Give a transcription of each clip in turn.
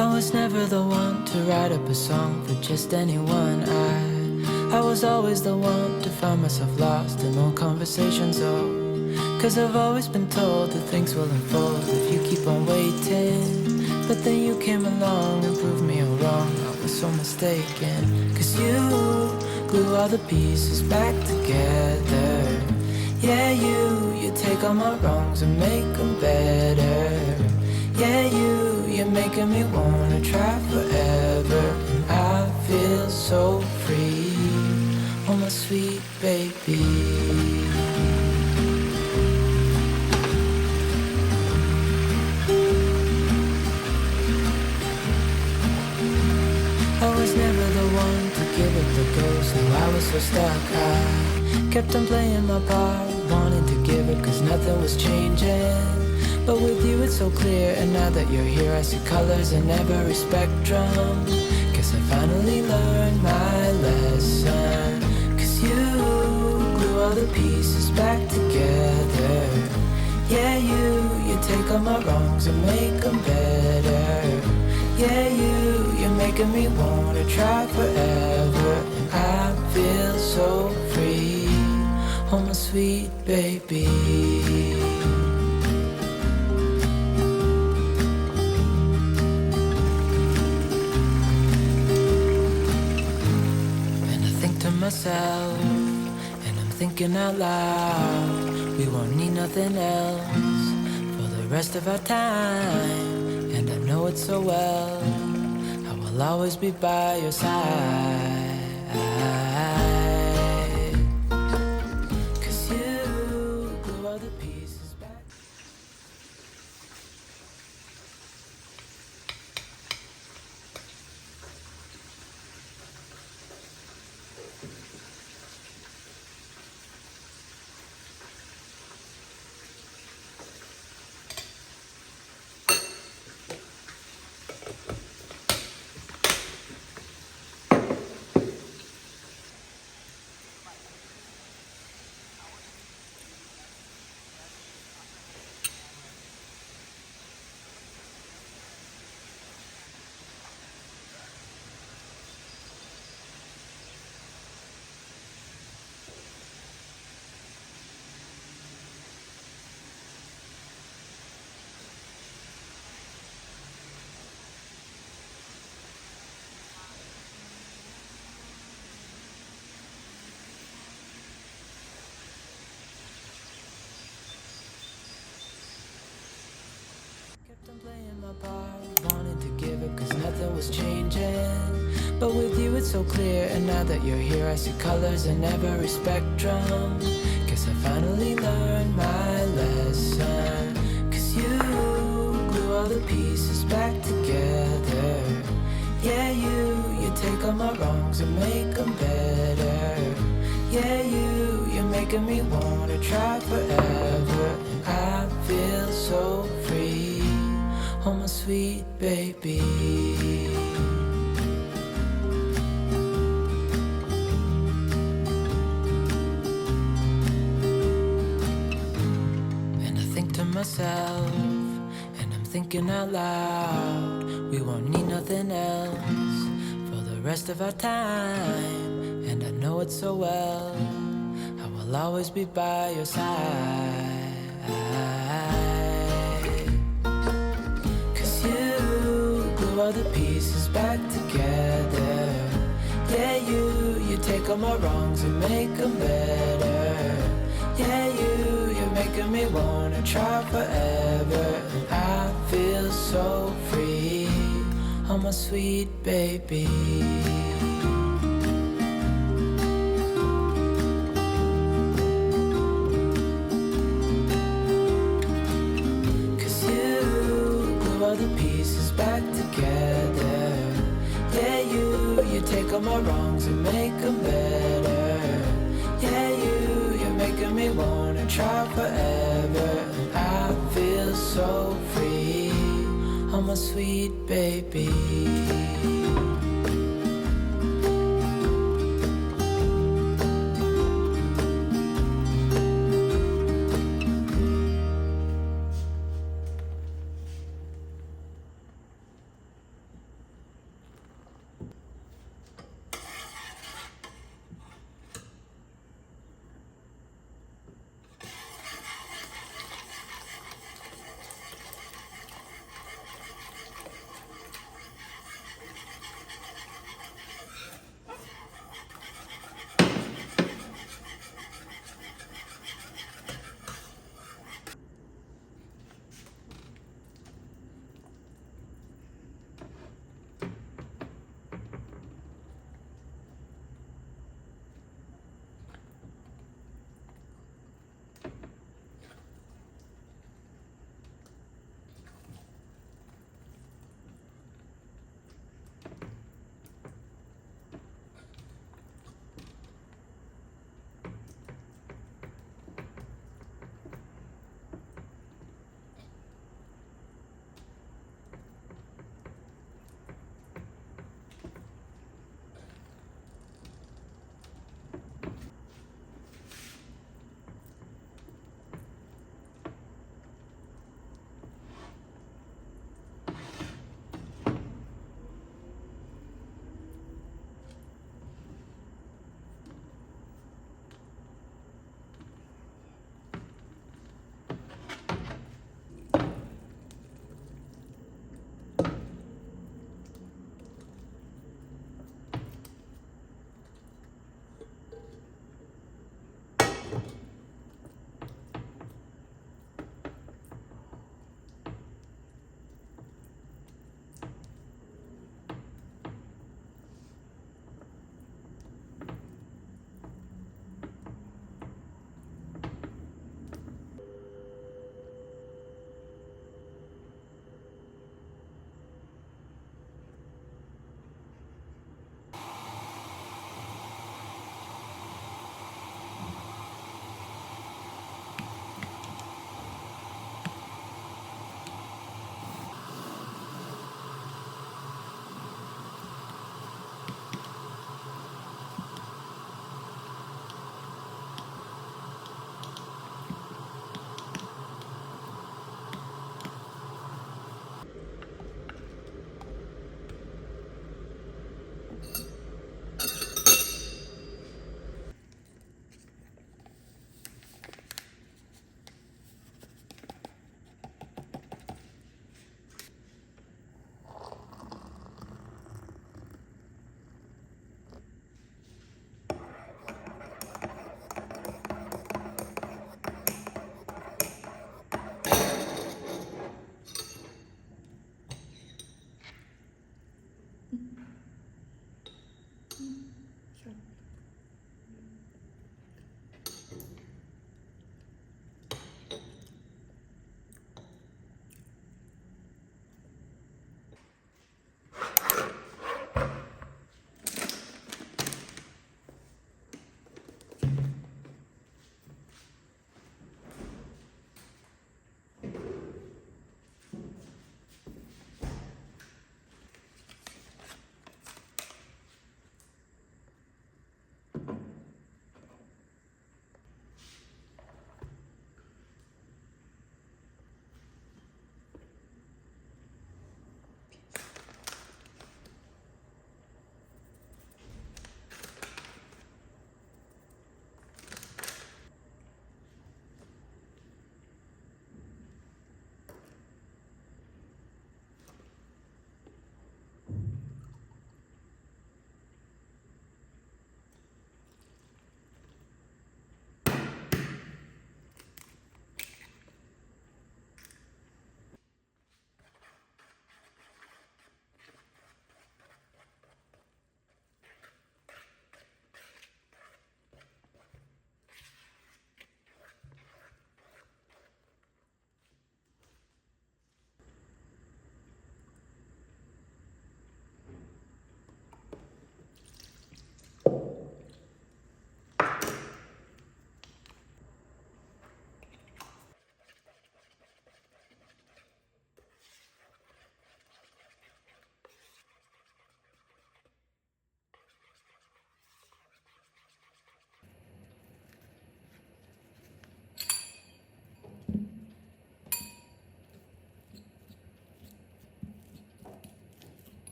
I was never the one to write up a song for just anyone. I was always the one to find myself lost in old conversations. Oh, 'cause I've always been told that things will unfold if you keep on waiting. But then you came along and proved me all wrong. I was so mistaken. 'Cause you glue all the pieces back together. Yeah, you take all my wrongs and make them better. Yeah, you're making me wanna try forever. And I feel so free, oh my sweet baby. I was never the one to give up the ghost. No, I was so stuck. I kept on playing my part, wanting to give it 'cause nothing was changing. But with you it's so clear, and now that you're here I see colors in every spectrum. Guess I finally learned my lesson. 'Cause you glue all the pieces back together. Yeah, you take all my wrongs and make them better. Yeah, you're making me wanna try forever. And I feel so free, oh my sweet baby. And I think to myself, and I'm thinking out loud, we won't need nothing else for the rest of our time. And I know it so well, I will always be by your side. 'Cause you glue all the pieces back. I'm playing my part, wanting to give it 'cause nothing was changing. But with you it's so clear, and now that you're here I see colors in every spectrum. Guess I finally learned my lesson. 'Cause you glue all the pieces back together. Yeah, you take all my wrongs and make them better. Yeah, you're making me wanna try forever. And I feel so free, oh my sweet baby. And I think to myself, and I'm thinking out loud, we won't need nothing else for the rest of our time. And I know it so well, I will always be by your side. All the pieces back together. Yeah, you take all my wrongs and make them better. Yeah, you're making me wanna try forever. And I feel so free, oh my sweet baby. Back together. Yeah, you take all my wrongs and make them better. Yeah, you're making me wanna try forever. And I feel so free, oh my sweet baby.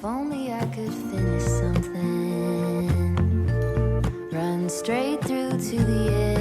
If only I could finish something. Run straight through to the end.